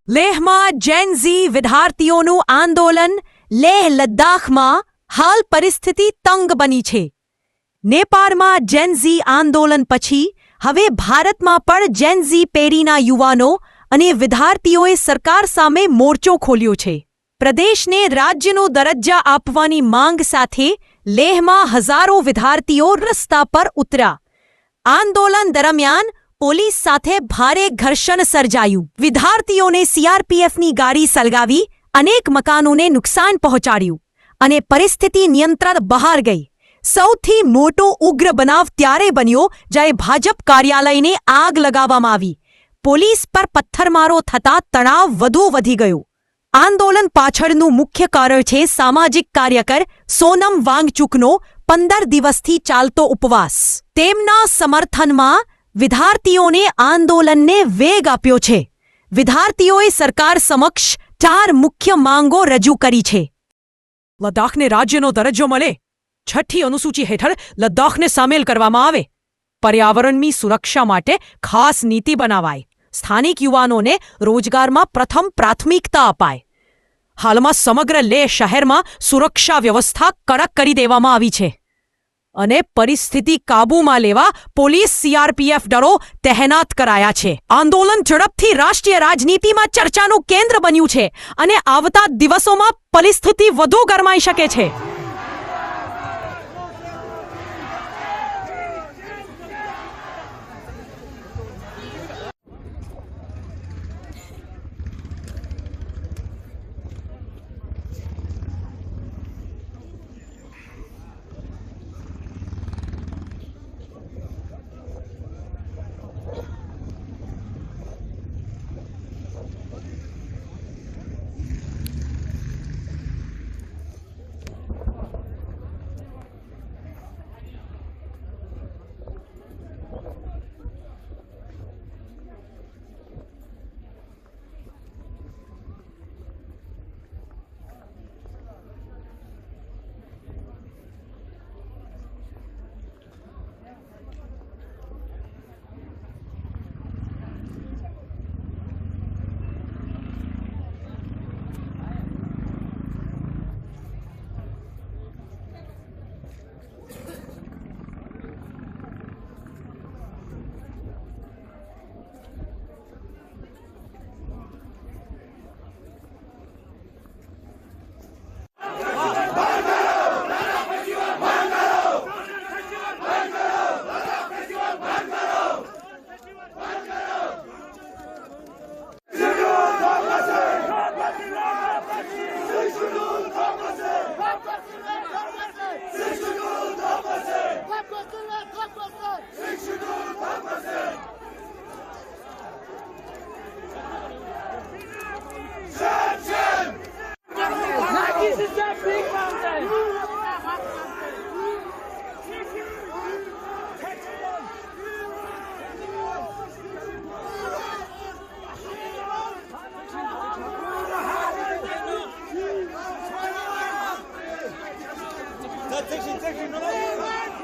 લેહમાં જેન ઝી વિદ્યાર્થીઓનું આંદોલન. લેહ લદ્દાખમાં હાલ પરિસ્થિતિ તંગ બની છે. નેપાળમાં જેન ઝી આંદોલન પછી હવે ભારતમાં પણ જેન ઝી પેઢીના યુવાનો અને વિદ્યાર્થીઓએ સરકાર સામે મોરચો ખોલ્યો છે. પ્રદેશને રાજ્યનો દરજ્જા આપવાની માંગ સાથે લેહમાં હજારો વિદ્યાર્થીઓ રસ્તા પર ઉતર્યા. આંદોલન દરમિયાન પોલીસ સાથે ભારે ઘર્ષણ સર્જાયું. વિદ્યાર્થીઓને સીઆરપીએફની ગાડી સળગાવી અનેક મકાનોને નુકસાન પહોંચાડ્યું અને પરિસ્થિતિ નિયંત્રણ બહાર ગઈ. સૌથી મોટો ઉગ્ર બનાવ ત્યારે બન્યો જ્યારે ભાજપ કાર્યાલયને આગ લગાવવામાં આવી. પોલીસ પર પથ્થરમારો થતાં તણાવ વધુ વધી ગયો. આંદોલન પાછળનું મુખ્ય કારણ છે સામાજિક કાર્યકર સોનમ વાંગચુકનો 15 દિવસથી ચાલતો ઉપવાસ. તેમના સમર્થનમાં વિદ્યાર્થીઓને આંદોલનને વેગ આપ્યો છે. વિદ્યાર્થીઓએ સરકાર સમક્ષ 4 મુખ્ય માંગો રજૂ કરી છે. લદ્દાખને રાજ્યનો દરજ્જો મળે. 6ઠ્ઠી અનુસૂચિ હેઠળ લદ્દાખને સામેલ કરવામાં આવે. પર્યાવરણની સુરક્ષા માટે ખાસ નીતિ બનાવાય. સ્થાનિક યુવાનોને રોજગારમાં પ્રથમ પ્રાથમિકતા અપાય. હાલમાં સમગ્ર લેહ શહેરમાં સુરક્ષા વ્યવસ્થા કડક કરી દેવામાં આવી છે અને પરિસ્થિતિ કાબૂમાં લેવા પોલીસ સીઆરપીએફ દળો તહેનાત કરાયા છે. આંદોલન ઝડપથી રાષ્ટ્રીય રાજનીતિમાં ચર્ચાનું કેન્દ્ર બન્યું છે અને આવતા દિવસોમાં પરિસ્થિતિ વધુ ગરમાઈ શકે છે. Section,